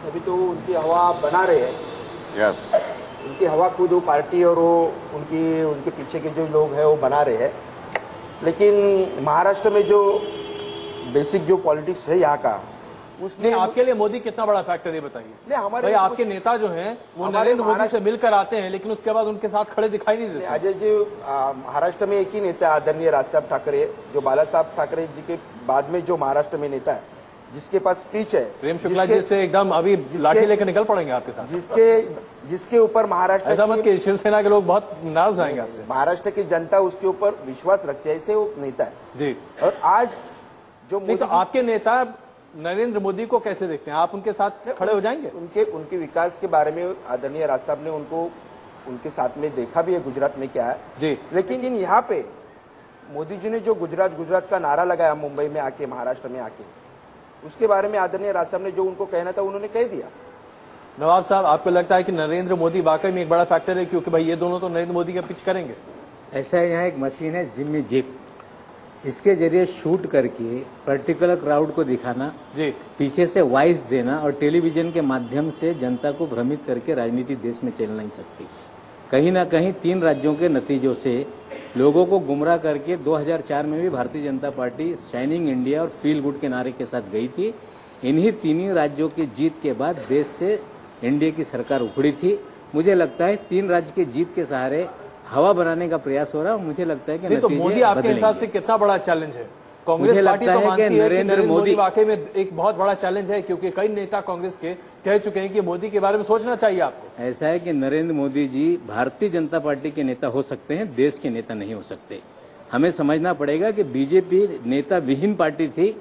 अभी तो उनकी हवा बना रहे हैं। यस, उनकी हवा खुद वो पार्टी और वो उनके पीछे के जो लोग हैं वो बना रहे हैं। लेकिन महाराष्ट्र में जो बेसिक जो पॉलिटिक्स है यहाँ का, उसमें आपके लिए मोदी कितना बड़ा फैक्टर है बताइए। नहीं, हमारे भाई आपके नेता जो हैं वो नरेंद्र मोदी से मिलकर आते हैं, लेकिन उसके बाद उनके साथ खड़े दिखाई नहीं देते। अजय जी, महाराष्ट्र में एक ही नेता आदरणीय राज साहब ठाकरे, जो बाला साहब ठाकरे जी के बाद में जो महाराष्ट्र में नेता है, जिसके पास स्पीच है, प्रेम शुक्ला जी से एकदम अभी लाठी लेकर निकल पड़ेंगे आपके साथ, जिसके ऊपर महाराष्ट्र ऐसा मत कि शिवसेना के लोग बहुत नाराज आएंगे आपसे। महाराष्ट्र की जनता उसके ऊपर विश्वास रखती है, ऐसे वो नेता है जी। और आज जो नहीं, तो आपके नेता नरेंद्र मोदी को कैसे देखते हैं? आप उनके साथ खड़े हो जाएंगे? उनके विकास के बारे में आदरणीय राज साहब ने उनके साथ में देखा भी है गुजरात में क्या है जी। लेकिन यहाँ पे मोदी जी ने जो गुजरात का नारा लगाया मुंबई में आके, महाराष्ट्र में आके, उसके बारे में आदरणीय राज साहब ने जो उनको कहना था उन्होंने कह दिया। नवाब साहब, आपको लगता है कि नरेंद्र मोदी वाकई में एक बड़ा फैक्टर है, क्योंकि भाई ये दोनों तो नरेंद्र मोदी का पिच करेंगे? ऐसा है, यहाँ एक मशीन है जिम्मी जिप, इसके जरिए शूट करके पर्टिकुलर क्राउड को दिखाना जी, पीछे से वॉइस देना और टेलीविजन के माध्यम से जनता को भ्रमित करके राजनीति देश में चल नहीं सकती। कहीं ना कहीं 3 राज्यों के नतीजों से लोगों को गुमराह करके 2004 में भी Bharatiya Janata party shining India और फील गुड के नारे के साथ गई थी। इन्हीं 3 राज्यों की जीत के बाद देश से एनडीए की सरकार उखड़ी थी। मुझे लगता है 3 राज्य की जीत के सहारे हवा बनाने का प्रयास हो रहा है। मुझे लगता है कि तो मोदी आपके हिसाब से कितना बड़ा चैलेंज है? कांग्रेस पार्टी तो मानती है कि नरेंद्र मोदी वाकई में एक बहुत बड़ा चैलेंज है, क्योंकि कई नेता कांग्रेस के कह चुके हैं कि मोदी के बारे में सोचना चाहिए आपको। ऐसा है कि नरेंद्र मोदी जी भारतीय जनता पार्टी के नेता हो सकते हैं, देश के नेता नहीं हो सकते। हमें समझना पड़ेगा कि बीजेपी नेता विहीन पार्टी थी,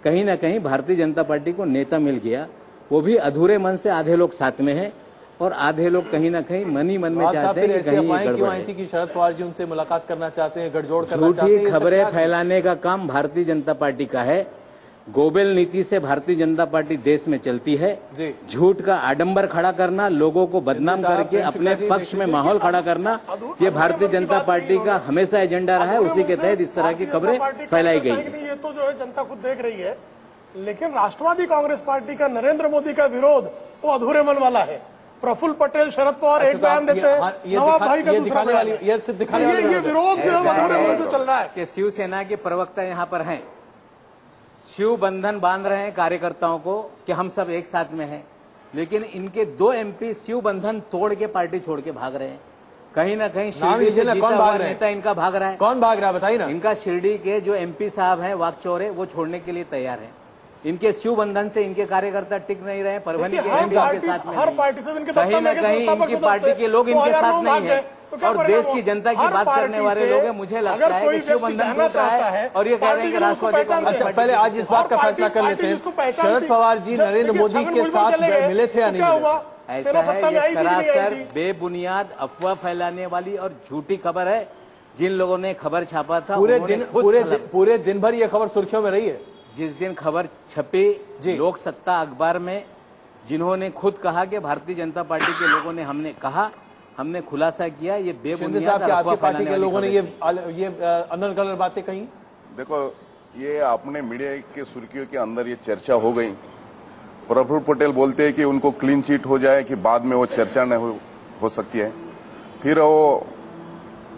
कहीं ना कहीं भारतीय जनता पार्टी को नेता मिल गया, वो भी अधूरे मन से। आधे लोग साथ में हैं और आधे लोग कहीं ना कहीं मन ही मन में चाहते हैं कि कहीं क्यों आई थी कि शरद पवार जी उनसे मुलाकात करना चाहते हैं, गठजोड़ करना चाहते हैं? झूठी खबरें फैलाने का काम भारतीय जनता पार्टी का है। गोबेल नीति से भारतीय जनता पार्टी देश में चलती है। झूठ का आडंबर खड़ा करना, लोगों को बदनाम करके अपने पक्ष में माहौल खड़ा करना, ये भारतीय जनता पार्टी का हमेशा एजेंडा रहा है। उसी के तहत इस तरह की खबरें फैलाई गई। ये तो जो है जनता खुद देख रही है, लेकिन राष्ट्रवादी कांग्रेस पार्टी का नरेंद्र मोदी का विरोध वो अधूरे मन वाला है। प्रफुल्ल पटेल, शरद पवार एक बयान देते हैं, नवाब भाई का दूसरा बयान। ये विरोध जो है अधूरे मन से चल रहा है। कि शिवसेना के प्रवक्ता यहाँ पर हैं, शिव बंधन बांध रहे हैं कार्यकर्ताओं को कि हम सब एक साथ में हैं, लेकिन इनके 2 एमपी शिव बंधन तोड़ के पार्टी छोड़ के भाग रहे हैं। कहीं ना कहीं शिरडी से जीता हुआ नेता इनका भाग रहा है। कौन भाग रहा है बताइए ना? इनका शिरडी के जो एमपी साहब हैं वाकचौरे, वो छोड़ने के लिए तैयार हैं। इनके शिव बंधन से इनके कार्यकर्ता टिक नहीं रहे। परभनी के एमपी के साथ में हर पार्टी से कहीं ना कहीं इनकी पार्टी के लोग इनके साथ नहीं है और देश की जनता की बात करने वाले लोग हैं। मुझे लगता है कि शिव बंधन टूट रहा है और ये कह रहे हैं कि राष्ट्रवादी कांग्रेस। अच्छा, पहले आज इस बात का फैसला कर लेते हैं, शरद पवार जी नरेंद्र मोदी के साथ मिले थे या नहीं मिले? ऐसा है, ये सरासर बेबुनियाद अफवाह फैलाने वाली और झूठी खबर है। जिन लोगों ने खबर छापा था पूरे दिन भर ये खबर सुर्खियों में रही है। जिस दिन खबर छपी लोक सत्ता अखबार में, जिन्होंने खुद कहा कि भारतीय जनता पार्टी के लोगों ने हमने खुलासा किया, ये बेबुनियाद आपकी पार्टी के लोगों ने ये अंदर गलत बातें कही। देखो, ये आपने मीडिया के सुर्खियों के अंदर ये चर्चा हो गई। प्रफुल्ल पटेल बोलते हैं कि उनको क्लीन चिट हो जाए कि बाद में वो चर्चा न हो सकती है। फिर वो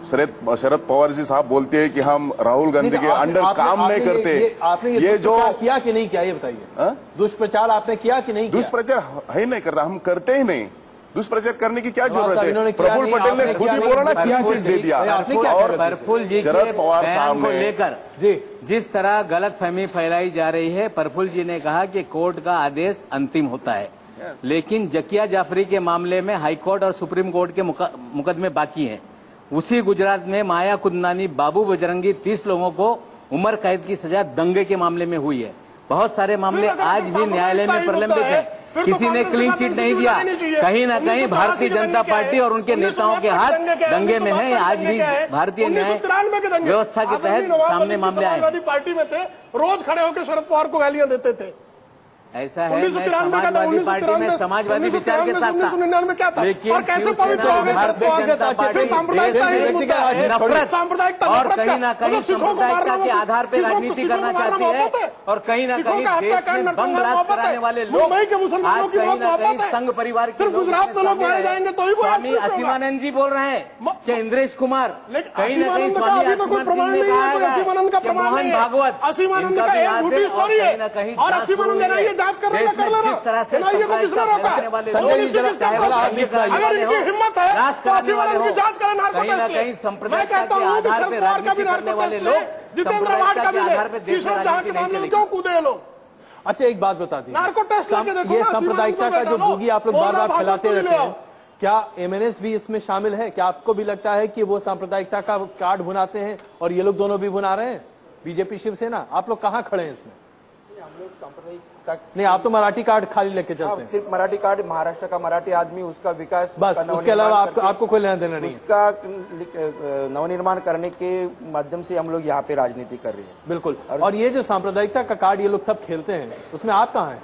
शरद पवार जी साहब बोलते हैं कि हम राहुल गांधी के अंडर काम नहीं करते। आपने ये जो किया कि नहीं किया ये बताइए? दुष्प्रचार आपने किया कि नहीं? दुष्प्रचार है नहीं करता, हम करते ही नहीं। दुष्प्रचार करने की क्या जरूरत है? प्रफुल्ल पटेल ने खुद ही बोला ना, क्लीन चिट दे दिया। और प्रफुल्ल जी शरद पवार साहब को लेकर जिस तरह गलतफहमी फैलाई जा रही है, प्रफुल्ल जी ने कहा कि कोर्ट का आदेश अंतिम होता है, लेकिन जकिया जाफरी के मामले में हाईकोर्ट और सुप्रीम कोर्ट के मुकदमे बाकी हैं। उसी गुजरात में माया कुंदनानी, बाबू बजरंगी 30 लोगों को उम्र कैद की सजा दंगे के मामले में हुई है। बहुत सारे मामले आज भी न्यायालय में प्रलंबित हैं, किसी ने क्लीन चिट नहीं दिया। कहीं ना कहीं भारतीय जनता पार्टी और उनके नेताओं के हाथ दंगे में हैं। आज भी भारतीय न्याय व्यवस्था के तहत सामने मामले आए। पार्टी में थे, रोज खड़े होकर शरद पवार को गालियां देते थे। ऐसा है, मैं समाजवादी पार्टी में समाजवादी विचार के साथ था, 1999 क्या था, लेकिन और कैसे पवित्र हो गए भारतीय जनता पार्टी सांप्रदायिकता ही मुद्दा है, नफरत सांप्रदायिकता और कहीं ना कहीं सांप्रदायिकता के आधार पर राजनीति करना चाहती है, और कहीं ना कहीं देश में बम ब्लास्ट कराने वाले लोग आज कहीं ना कहीं संघ परिवार के गुजरात में लोग मारे जाएंगे तो ही स्वामी असीमानंद जी बोल रहे हैं कि इंद्रेश कुमार कहीं ना कहीं स्वामी असीमानंद ने कहा कि मोहन भागवत असीमानंद का एक झूठी स्टोरी है, और असीमानंद ने ये जांच कर रहा कर लेना, जिस तरह से ये तो किसने रोका? अगर इनकी हिम्मत है तो असीमानंद की जांच करें नार्को कहीं ना टेस्ट कहीं ले। मैं संप्रदायिकता कहता के हूँ आधार शरद पर पवार का भी राजनीति नार्को करने वाले टेस्ट ले, लोग जितेंद्र आवाड का भी आधार पर ले, देश में किशोर जहां के राजनीति मामले नहीं में क्यों कूदे लोग? अच्छा, एक बात बता दी, नार्को टेस्ट लेके देखो ये ना, सांप्रदायिकता का जो बूगी आप लोग बार बार फैलाते रहते हैं, क्या एमएनएस भी इसमें शामिल है? क्या आपको भी लगता है कि वो सांप्रदायिकता का कार्ड भुनाते हैं और ये लोग दोनों भी भुना रहे हैं, बीजेपी शिवसेना? आप लोग कहां खड़े हैं इसमें? हम लोग सांप्रदायिकता नहीं, आप तो मराठी कार्ड खाली लेके चलते हैं। सिर्फ मराठी कार्ड, महाराष्ट्र का मराठी आदमी, उसका विकास, बस उसके अलावा आपको कोई लेना देना नहीं है। उसका नवनिर्माण करने के माध्यम से हम लोग यहाँ पे राजनीति कर रहे हैं। बिल्कुल। और ये जो सांप्रदायिकता का कार्ड ये लोग सब खेलते हैं, उसमें आप कहाँ हैं?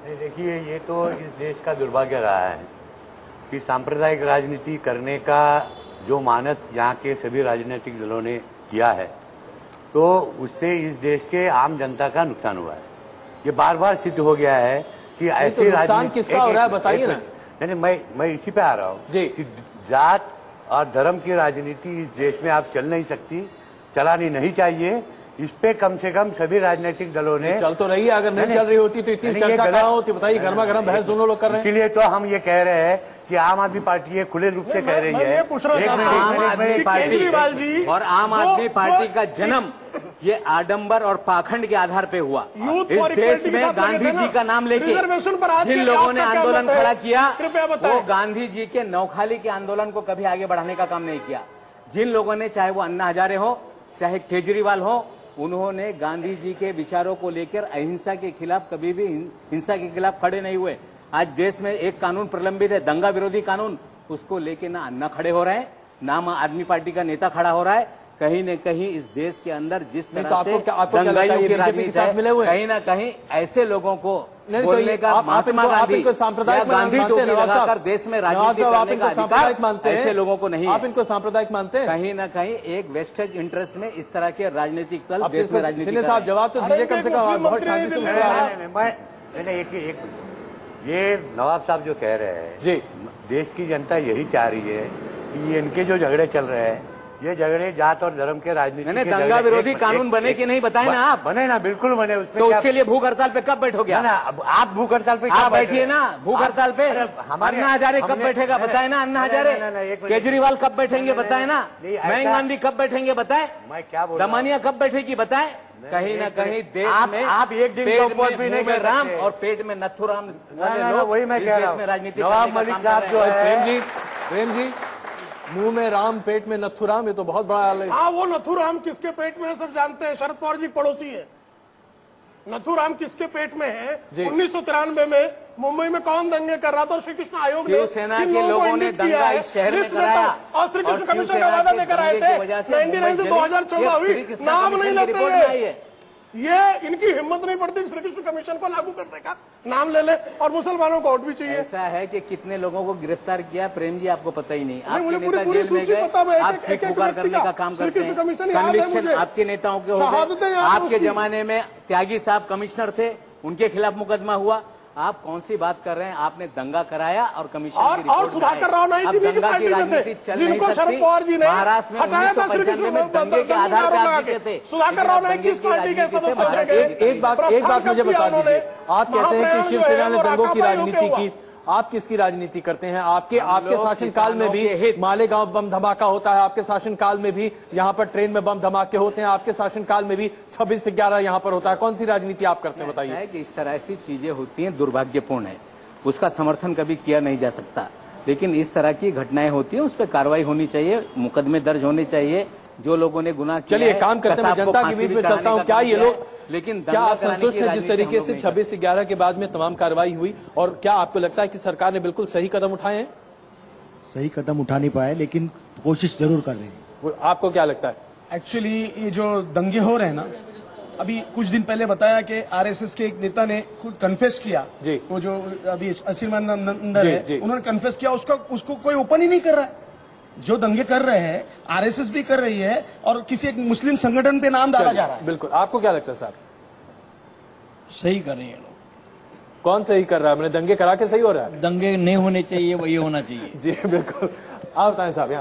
नहीं, देखिए, ये तो इस देश का दुर्भाग्य रहा है कि सांप्रदायिक राजनीति करने का जो मानस यहाँ के सभी राजनीतिक दलों ने किया है, तो उससे इस देश के आम जनता का नुकसान हुआ है। ये बार बार सिद्ध हो गया है कि ऐसी नुकसान किसका हो रहा है बताइए ना। नहीं, मैं इसी पे आ रहा हूँ जी कि जात और धर्म की राजनीति इस देश में आप चल नहीं सकती, चलानी नहीं चाहिए। इस पे कम से कम सभी राजनीतिक दलों ने चल तो रही है, अगर नहीं चल रही होती तो इतनी चर्चा कहाँ होती? बताइए, गर्मा गर्म बहस दोनों लोग कर रहे हैं। इसीलिए तो हम ये कह रहे हैं कि आम आदमी पार्टी ये खुले रूप से कह रही है, आम आदमी पार्टी और आम आदमी पार्टी का जन्म ये आडंबर और पाखंड के आधार पे हुआ। इस देश में गांधी जी का नाम लेके जिन लोगों ने आंदोलन खड़ा किया, वो गांधी जी के नौखाली के आंदोलन को कभी आगे बढ़ाने का काम नहीं किया। जिन लोगों ने, चाहे वो अन्ना हजारे हो, चाहे केजरीवाल हो, उन्होंने गांधी जी के विचारों को लेकर अहिंसा के खिलाफ कभी भी हिंसा के खिलाफ खड़े नहीं हुए। आज देश में एक कानून प्रलंबित है, दंगा विरोधी कानून, उसको लेके ना अन्ना खड़े हो रहे हैं, ना आम आदमी पार्टी का नेता खड़ा हो रहा है। कहीं न कहीं इस देश के अंदर जिस तरह से दंगाइयों की राजनीति है, कहीं ना कहीं ऐसे लोगों को बोलने का महात्मा गांधी गांधी टोपी लगाकर देश में राजनीति करने का अधिकार ऐसे लोगों को नहीं है। आप इनको सांप्रदायिक मानते हैं? कहीं ना कहीं एक वेस्टेज इंटरेस्ट में इस तरह के राजनीतिक दल देश में राजनीति साहब जवाब तो दीजिए कम से कम। बहुत शांति से मैंने एक ये नवाब साहब जो कह रहे हैं जी, देश की जनता यही चाह रही है कि ये इनके जो झगड़े चल रहे हैं, ये झगड़े जात और धर्म के राजनीति मैंने दंगा विरोधी कानून बने कि नहीं बताए ना आप? बने ना, बिल्कुल बने। तो उसके लिए भूख हड़ताल पे कब बैठोगे? आप भूख हड़ताल पे आप बैठिए ना, भूख हड़ताल पे। अन्ना हजारे कब बैठेगा बताए ना? अन्ना हजारे, केजरीवाल कब बैठेंगे बताए ना? मयंक गांधी कब बैठेंगे बताए? मैं क्या बोल, दमानिया कब बैठेगी बताए? कहीं ना कहीं देश में आप एक दिन का उपवास भी नहीं कर राम और पेट में नथुराम, वही मैं कह रहा हूँ। राजनीति नवाब मलिक साहब जो है, प्रेम जी, मुंह में राम पेट में नथुराम, ये तो बहुत बड़ा। हाँ, वो नथुराम किसके पेट में है सब जानते हैं। शरद पवार जी पड़ोसी है। नथुराम किसके पेट में है? 1993 में मुंबई में कौन दंगे कर रहा था? श्री कृष्ण आयोग ने, शिवसेना के लोगों ने दंगा इस शहर में कराया और श्री कृष्ण कमीशन का वादा देकर आए थे। 99 से 2014 हुई, नाम नहीं लेते ये इनकी हिम्मत नहीं पड़ती श्री कृष्ण कमीशन को लागू करने का। नाम ले ले और मुसलमानों को वोट भी चाहिए। ऐसा है कि कितने लोगों को गिरफ्तार किया प्रेम जी, आपको पता ही नहीं। आपके मुझे नेता पूरी जेल में गए, आप सिख पुकार करने का काम करते हैं। कन्विक्शन आपके नेताओं के हो गए। आपके जमाने में त्यागी साहब कमिश्नर थे, उनके खिलाफ मुकदमा हुआ। आप कौन सी बात कर रहे हैं? आपने दंगा कराया और कमीशन की रिपोर्ट और सुधाकर राव नहीं थी, दंगा की राजनीति चल नहीं सकती। महाराष्ट्र में 1995 में दंगे के आधार पर आप जीते थे। सुधाकर राव ने किस पार्टी के सदस्य? एक बात मुझे बता दीजिए, आप कहते हैं कि शिवसेना ने दंगों की राजनीति की, आप किसकी राजनीति करते हैं? आपके शासनकाल में भी मालेगांव बम धमाका होता है, आपके शासनकाल में भी यहाँ पर ट्रेन में बम धमाके होते हैं, आपके शासनकाल में भी 26/11 यहाँ पर होता है। कौन सी राजनीति आप करते हैं बताइए? कि इस तरह की चीजें होती हैं, दुर्भाग्यपूर्ण है, उसका समर्थन कभी किया नहीं जा सकता। लेकिन इस तरह की घटनाएं होती हैं, उस पर कार्रवाई होनी चाहिए, मुकदमे दर्ज होने चाहिए। जो लोगों ने गुनाह किया, चलिए काम करते हैं, जनता के बीच में चलता हूँ। क्या ये लोग, लेकिन क्या आप संतुष्ट हैं जिस तरीके से 26/11 के बाद में तमाम कार्रवाई हुई? और क्या आपको लगता है कि सरकार ने बिल्कुल सही कदम उठाए हैं? सही कदम उठा नहीं पाए, लेकिन कोशिश जरूर कर रहे हैं। आपको क्या लगता है? एक्चुअली ये जो दंगे हो रहे हैं ना, अभी कुछ दिन पहले बताया कि आरएसएस के एक नेता ने खुद कन्फेस किया जी। वो जो अभी असीमानंदर जी, है जी। उन्होंने कन्फेस किया, उसको कोई ओपन ही नहीं कर रहा है। जो दंगे कर रहे हैं आरएसएस भी कर रही है और किसी एक मुस्लिम संगठन पे नाम डाला जा रहा है। बिल्कुल, आपको क्या लगता है साहब? सही कर रहे हैं लोग। कौन सही कर रहा है? मैंने दंगे करा के सही हो रहा है? दंगे नहीं होने चाहिए, वही होना चाहिए। जी बिल्कुल। आप बताएं साहब यहाँ